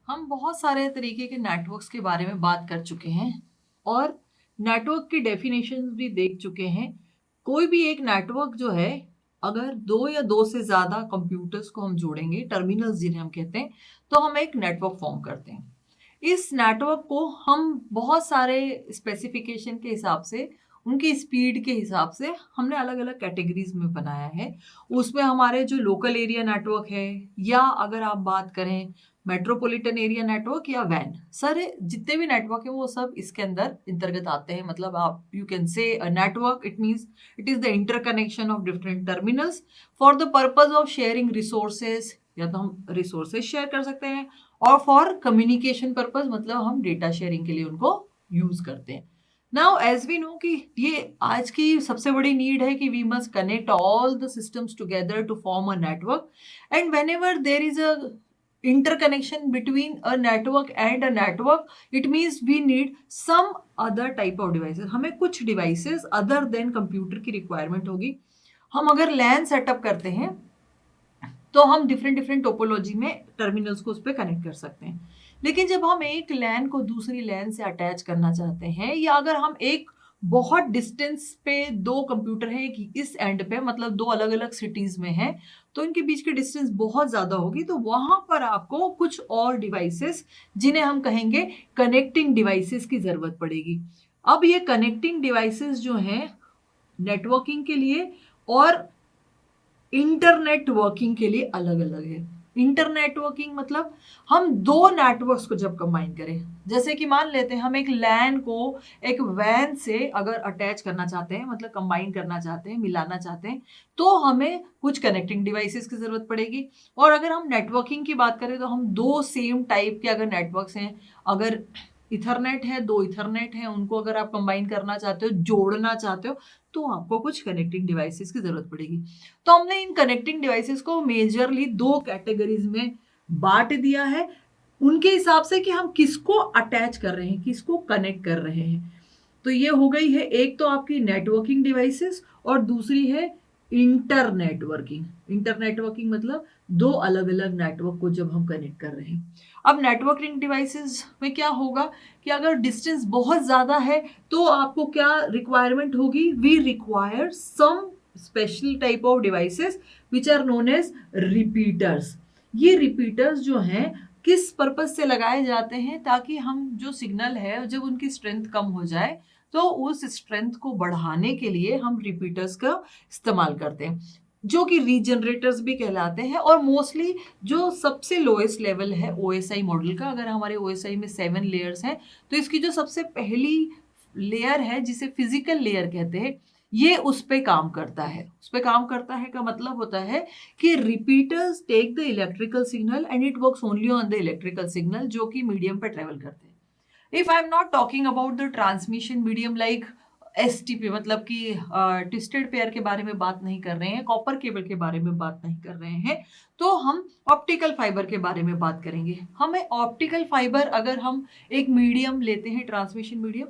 हम बहुत सारे तरीके के नेटवर्क्स के बारे में बात कर चुके हैं और नेटवर्क की डेफिनेशंस भी देख चुके हैं। कोई भी एक नेटवर्क जो है, अगर दो या दो से ज्यादा कंप्यूटर्स को हम जोड़ेंगे, टर्मिनल्स जिन्हें हम कहते हैं, तो हम एक नेटवर्क फॉर्म करते हैं। इस नेटवर्क को हम बहुत सारे स्पेसिफिकेशन के हिसाब से, उनकी स्पीड के हिसाब से हमने अलग अलग कैटेगरीज में बनाया है। उसमें हमारे जो लोकल एरिया नेटवर्क है, या अगर आप बात करें मेट्रोपॉलिटन एरिया नेटवर्क या वैन, सर जितने भी नेटवर्क है वो सब इसके अंदर अंतर्गत आते हैं। मतलब आप यू कैन से network, it means it is the interconnection of different terminals for the purpose of sharing resources, या तो हम रिसोर्सेज शेयर कर सकते हैं, और फॉर कम्युनिकेशन पर्पज, मतलब हम डेटा शेयरिंग के लिए उनको यूज करते हैं। नाउ एज वी नो कि ये आज की सबसे बड़ी नीड है कि we must connect all the systems together to form a network, and whenever there is a interconnection between a network and a network, it means we need some other type of devices. हमें कुछ devices other than computer की requirement होगी। हम अगर LAN setup करते हैं तो हम डिफरेंट डिफरेंट टोपोलॉजी में टर्मिनल्स को उस पर कनेक्ट कर सकते हैं। लेकिन जब हम एक लैन को दूसरी लैन से अटैच करना चाहते हैं, या अगर हम एक बहुत डिस्टेंस पे दो कंप्यूटर हैं, एक इस एंड पे, मतलब दो अलग अलग सिटीज में हैं, तो इनके बीच की डिस्टेंस बहुत ज्यादा होगी, तो वहां पर आपको कुछ और डिवाइसेस, जिन्हें हम कहेंगे कनेक्टिंग डिवाइसेस, की जरूरत पड़ेगी। अब ये कनेक्टिंग डिवाइसेस जो हैं नेटवर्किंग के लिए और इंटरनेट वर्किंग के लिए अलग अलग है। इंटरनेट वर्किंग मतलब हम दो नेटवर्क्स को जब कंबाइन करें, जैसे कि मान लेते हैं हम एक लैन को एक वैन से अगर अटैच करना चाहते हैं, मतलब कंबाइन करना चाहते हैं, मिलाना चाहते हैं, तो हमें कुछ कनेक्टिंग डिवाइसेस की जरूरत पड़ेगी। और अगर हम नेटवर्किंग की बात करें तो हम दो सेम टाइप के अगर नेटवर्क्स हैं, अगर इथरनेट है, दो इथरनेट है, उनको अगर आप कंबाइन करना चाहते हो, जोड़ना चाहते हो, तो आपको कुछ कनेक्टिंग डिवाइसेस की जरूरत पड़ेगी। तो हमने इन कनेक्टिंग डिवाइसेस को मेजरली दो कैटेगरीज में बांट दिया है, उनके हिसाब से कि हम किसको अटैच कर रहे हैं, किसको कनेक्ट कर रहे हैं। तो ये हो गई है, एक तो आपकी नेटवर्किंग डिवाइसेस और दूसरी है इंटरनेटवर्किंग। इंटरनेटवर्किंग मतलब दो अलग अलग नेटवर्क को जब हम कनेक्ट कर रहे हैं। अब नेटवर्किंग डिवाइसेस में क्या होगा कि अगर डिस्टेंस बहुत ज्यादा है तो आपको क्या रिक्वायरमेंट होगी, we require some special type of devices which are known as repeaters. ये रिपीटर्स जो हैं किस पर्पज से लगाए जाते हैं, ताकि हम जो सिग्नल है जब उनकी स्ट्रेंथ कम हो जाए तो उस स्ट्रेंथ को बढ़ाने के लिए हम रिपीटर्स का इस्तेमाल करते हैं, जो कि रीजनरेटर्स भी कहलाते हैं। और मोस्टली जो सबसे लोएस्ट लेवल है ओएसआई मॉडल का, अगर हमारे ओएसआई में 7 लेयर्स हैं, तो इसकी जो सबसे पहली लेयर है जिसे फिजिकल लेयर कहते हैं, ये उस पे काम करता है। उस पे काम करता है का मतलब होता है कि repeaters take the electrical signal and it works only on the electrical signal, जो कि मीडियम पे ट्रेवल करते हैं। If I am not talking about the transmission medium like STP, मतलब कि ट्विस्टेड पेयर के बारे में बात नहीं कर रहे हैं, कॉपर केबल के बारे में बात नहीं कर रहे हैं, तो हम ऑप्टिकल फाइबर के बारे में बात करेंगे। हमें ऑप्टिकल फाइबर अगर हम एक मीडियम लेते हैं, ट्रांसमिशन मीडियम,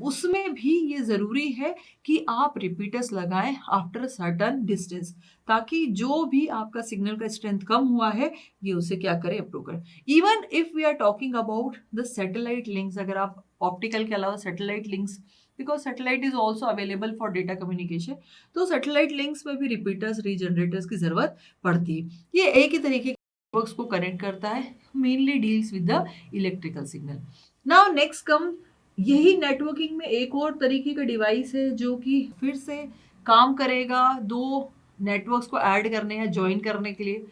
उसमें भी ये जरूरी है कि आप रिपीटर्स लगाएं आफ्टर सर्टन डिस्टेंस, ताकि जो भी आपका सिग्नल का स्ट्रेंथ कम हुआ है ये उसे क्या करे, अप्रूव करे। Even if we are talking about the satellite links, अगर आप ऑप्टिकल के अलावा satellite links, because satellite is also available for data communication, तो सैटेलाइट लिंक्स में भी रिपीटर्स, रीजनरेटर्स की जरूरत पड़ती है। ये एक ही तरीके के नेटवर्क्स को कनेक्ट करता है, mainly deals with the electrical signal. Now next come, यही नेटवर्किंग में एक और तरीके का डिवाइस है जो कि फिर से काम करेगा दो नेटवर्क्स को ऐड करने या ज्वाइन करने के लिए।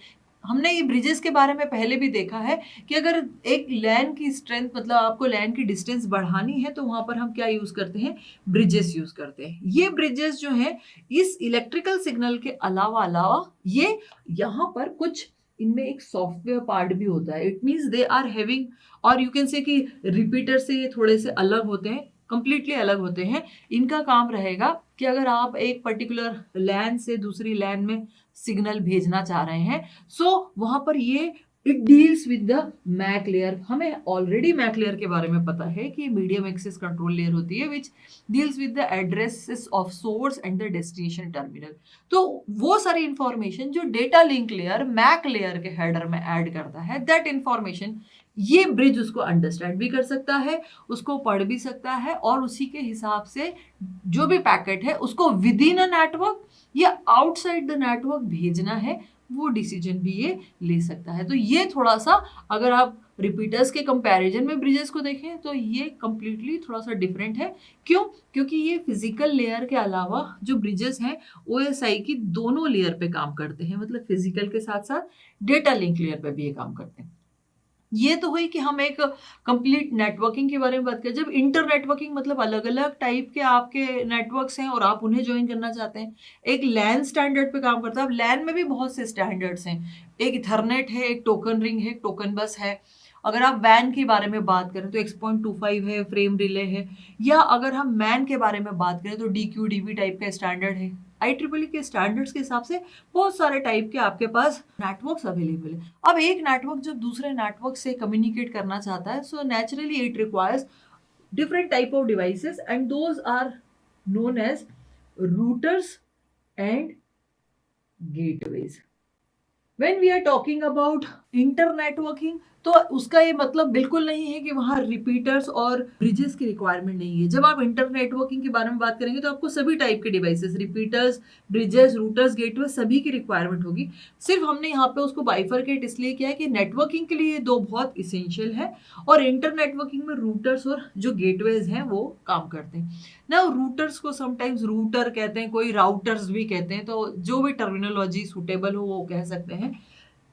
हमने ये ब्रिजेस के बारे में पहले भी देखा है कि अगर एक लैन की स्ट्रेंथ, मतलब आपको लैन की डिस्टेंस बढ़ानी है, तो वहां पर हम क्या यूज करते हैं, ब्रिजेस यूज करते हैं। ये ब्रिजेस जो है इस इलेक्ट्रिकल सिग्नल के अलावा अलावा ये यहाँ पर कुछ इनमें एक सॉफ्टवेयर पार्ट भी होता है। It means they are having, और यू कैन से कि रिपीटर से ये थोड़े से अलग होते हैं, कंप्लीटली अलग होते हैं। इनका काम रहेगा कि अगर आप एक पर्टिकुलर लैन से दूसरी लैन में सिग्नल भेजना चाह रहे हैं, सो वहां पर ये it deals with the MAC layer. हमें ऑलरेडी मैक लेयर के बारे में पता है कि मीडियम एक्सेस कंट्रोल लेयर होती है which deals with the addresses of source and the destination terminal. तो वो सारी इंफॉर्मेशन जो data link layer MAC layer के हेडर में ऐड करता है, दैट इंफॉर्मेशन ये ब्रिज उसको अंडरस्टैंड भी कर सकता है, उसको पढ़ भी सकता है, और उसी के हिसाब से जो भी पैकेट है उसको विद इन अ नेटवर्क या आउटसाइड द नेटवर्क भेजना है, वो डिसीजन भी ये ले सकता है। तो ये थोड़ा सा, अगर आप रिपीटर्स के कंपैरिजन में ब्रिजेस को देखें तो ये कंप्लीटली थोड़ा सा डिफरेंट है। क्यों? क्योंकि ये फिजिकल लेयर के अलावा जो ब्रिजेस हैं OSI की दोनों लेयर पे काम करते हैं, मतलब फिजिकल के साथ साथ डेटा लिंक लेयर पे भी ये काम करते हैं। ये तो हुई कि हम एक कंप्लीट नेटवर्किंग के बारे में बात करें। जब इंटर नेटवर्किंग मतलब अलग अलग टाइप के आपके नेटवर्क्स हैं और आप उन्हें ज्वाइन करना चाहते हैं, एक लैन स्टैंडर्ड पे काम करता है। अब लैन में भी बहुत से स्टैंडर्ड्स हैं, एक इथरनेट है, एक टोकन रिंग है, एक टोकन बस है। अगर आप वैन के बारे में बात करें तो X.25 है, फ्रेम रिले है, या अगर हम मैन के बारे में बात करें तो DQDB टाइप का स्टैंडर्ड है। IEEE के स्टैंडर्ड्स के हिसाब से बहुत सारे टाइप के आपके पास नेटवर्क्स अवेलेबल है। अब एक नेटवर्क जब दूसरे नेटवर्क से कम्युनिकेट करना चाहता है, so naturally it requires different type of devices and those are known as routers and gateways. When we are talking about internetworking, तो उसका ये मतलब बिल्कुल नहीं है कि वहाँ रिपीटर्स और ब्रिजेस की रिक्वायरमेंट नहीं है। जब आप इंटरनेटवर्किंग के बारे में बात करेंगे तो आपको सभी टाइप के devices, repeaters, bridges, routers, gateway, सभी की रिक्वायरमेंट होगी। सिर्फ हमने यहाँ पे उसको बाइफरकेट इसलिए किया है कि नेटवर्किंग के लिए ये दो बहुत इसेंशियल है, और इंटरनेटवर्किंग में रूटर्स और जो गेटवेज हैं वो काम करते हैं ना। रूटर्स को समटाइम्स रूटर कहते हैं, कोई राउटर्स भी कहते हैं, तो जो भी टर्मिनोलॉजी सूटेबल हो वो कह सकते हैं।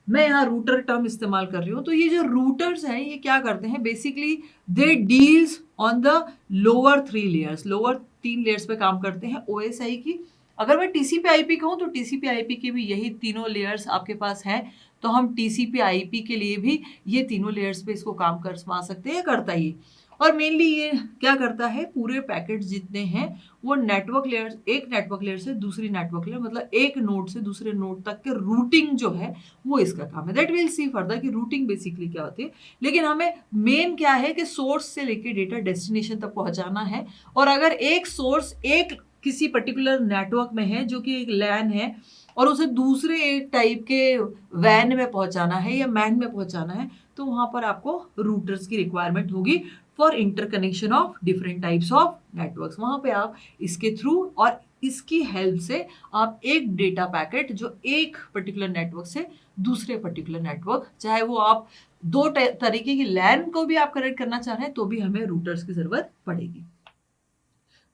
मैं यहाँ रूटर टर्म इस्तेमाल कर रही हूँ। तो ये जो रूटर्स हैं ये क्या करते हैं, basically they deals on the lower 3 layers, lower 3 layers पे काम करते हैं OSI की। अगर मैं TCP IP कहूँ तो TCP IP के भी यही तीनों लेयर्स आपके पास हैं, तो हम TCP IP के लिए भी ये तीनों लेयर्स पे इसको काम करवा सकते हैं, करता ही। और मेनली ये क्या करता है, पूरे पैकेट जितने हैं वो नेटवर्क लेयर, एक नेटवर्क लेयर से दूसरी नेटवर्क लेयर, मतलब एक नोड से दूसरे नोड तक के रूटिंग जो है वो इसका काम है। दैट विल सी फर्दर कि रूटिंग बेसिकली क्या होती है, लेकिन हमें मेन क्या है कि सोर्स से लेके डेटा डेस्टिनेशन तक पहुंचाना है। और अगर एक सोर्स एक किसी पर्टिकुलर नेटवर्क में है जो कि एक लैन है, और उसे दूसरे एक टाइप के वैन में पहुंचाना है या मैन में पहुंचाना है, तो वहां पर आपको रूटर्स की रिक्वायरमेंट होगी for interconnection of different types of networks. वहां पे आप इसके थ्रू और इसकी हेल्प से आप एक डेटा पैकेट जो एक पर्टिकुलर नेटवर्क से दूसरे पर्टिकुलर नेटवर्क, चाहे वो आप दो तरीके की लैन को भी आप कनेक्ट करना चाह रहे हैं, तो भी हमें रूटर्स की जरूरत पड़ेगी।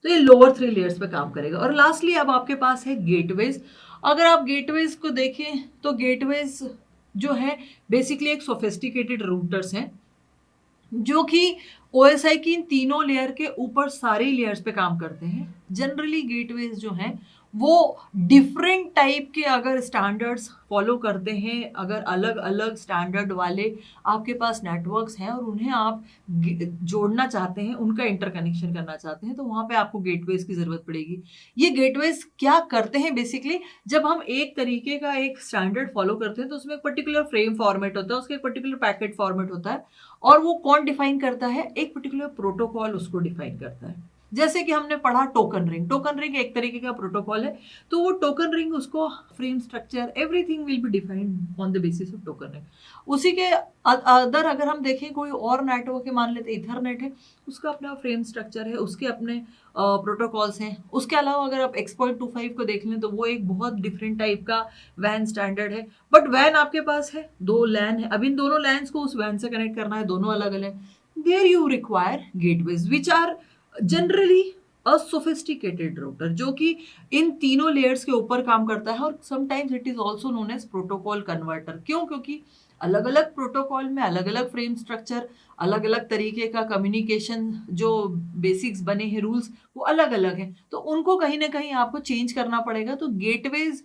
तो ये लोअर 3 लेयर्स पे काम करेगा। और लास्टली अब आपके पास है गेटवेज। अगर आप गेटवेज को देखें तो गेटवेज जो है बेसिकली एक सोफिस्टिकेटेड रूटर्स हैं जो कि OSI की इन तीनों लेयर के ऊपर सारी लेयर्स पे काम करते हैं। जनरली गेटवेज जो हैं वो डिफरेंट टाइप के अगर स्टैंडर्ड्स फॉलो करते हैं, अगर अलग अलग स्टैंडर्ड वाले आपके पास नेटवर्क्स हैं और उन्हें आप जोड़ना चाहते हैं, उनका इंटरकनेक्शन करना चाहते हैं, तो वहाँ पे आपको गेटवेज की ज़रूरत पड़ेगी। ये गेटवेज क्या करते हैं बेसिकली, जब हम एक तरीके का एक स्टैंडर्ड फॉलो करते हैं तो उसमें एक पर्टिकुलर फ्रेम फॉर्मेट होता है, उसका एक पर्टिकुलर पैकेट फॉर्मेट होता है, और वो कौन डिफाइन करता है, एक पर्टिकुलर प्रोटोकॉल उसको डिफाइन करता है। जैसे कि हमने पढ़ा टोकन रिंग, टोकन रिंग एक तरीके का प्रोटोकॉल है, तो वो टोकन रिंग उसको frame structure everything will be defined on the basis of token ring. उसी के अदर अगर हम देखें कोई और नेटवर्क है, मान लेते इथरनेट है, उसका अपना फ्रेम स्ट्रक्चर है, उसके अपने प्रोटोकॉल्स हैं। उसके अलावा अगर आप X.25 को देख लें तो वो एक बहुत डिफरेंट टाइप का वैन स्टैंडर्ड है। बट वैन आपके पास है, दो लैन है, अब इन दोनों लैन्स को उस वैन से कनेक्ट करना है, दोनों अलग अलग। There you require gateways which are generally a sophisticated router, जो कि इन तीनों लेयर्स के ऊपर काम करता है, और sometimes it is also known as protocol converter. क्यों? क्योंकि अलग अलग प्रोटोकॉल में अलग अलग फ्रेम स्ट्रक्चर, अलग अलग तरीके का कम्युनिकेशन जो बेसिक्स बने हैं, रूल्स वो अलग अलग हैं, तो उनको कहीं ना कहीं आपको चेंज करना पड़ेगा। तो gateways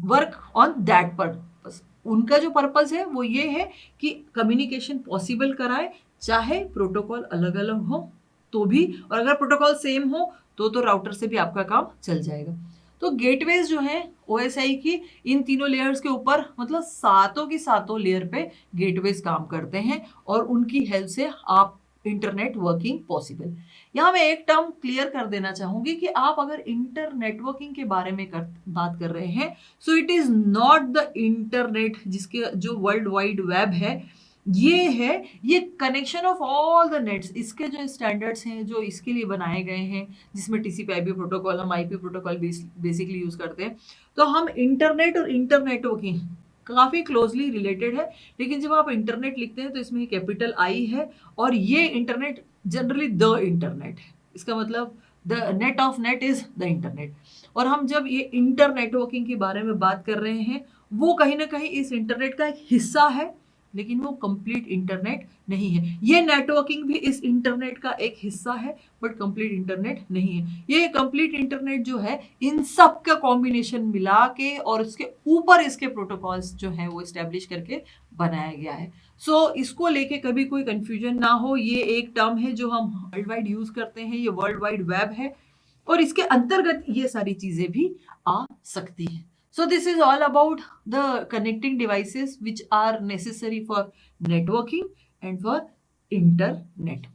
work on that purpose. उनका जो पर्पस है वो ये है कि कम्युनिकेशन पॉसिबल कराए, चाहे प्रोटोकॉल अलग अलग हो तो भी, और अगर प्रोटोकॉल सेम हो तो राउटर से भी आपका काम चल जाएगा। तो गेटवेज जो है OSI की इन तीनों लेयर्स के ऊपर, मतलब सातों की सातों लेयर पे गेटवेज काम करते हैं और उनकी हेल्प से आप इंटरनेट वर्किंग पॉसिबल। यहाँ मैं एक टर्म क्लियर कर देना चाहूंगी कि आप अगर इंटर नेटवर्किंग के बारे में बात कर रहे हैं, so it is not the internet जिसके जो वर्ल्ड वाइड वेब है, ये है ये connection of all the nets. इसके जो स्टैंडर्ड्स हैं जो इसके लिए बनाए गए हैं, जिसमें TCP/IP प्रोटोकॉल, हम IP प्रोटोकॉल बेसिकली यूज करते हैं। तो हम इंटरनेट और इंटर नेटवर्किंग काफी क्लोजली रिलेटेड है, लेकिन जब आप इंटरनेट लिखते हैं तो इसमें कैपिटल I है, और ये इंटरनेट जनरली द इंटरनेट है। इसका मतलब the net of net is the internet. और हम जब ये इंटर नेटवर्किंग के बारे में बात कर रहे हैं, वो कहीं ना कहीं इस इंटरनेट का एक हिस्सा है, लेकिन वो कंप्लीट इंटरनेट नहीं है। ये नेटवर्किंग भी इस इंटरनेट का एक हिस्सा है, बट कंप्लीट इंटरनेट नहीं है। ये कंप्लीट इंटरनेट जो है इन सब का कॉम्बिनेशन मिला के और उसके ऊपर इसके प्रोटोकॉल्स जो है वो एस्टेब्लिश करके बनाया गया है। सो इसको लेके कभी कोई कंफ्यूजन ना हो, ये एक टर्म है जो हम वर्ल्ड वाइड यूज करते हैं, ये वर्ल्ड वाइड वेब है और इसके अंतर्गत ये सारी चीजें भी आ सकती हैं। So this is all about the connecting devices which are necessary for networking and for internet.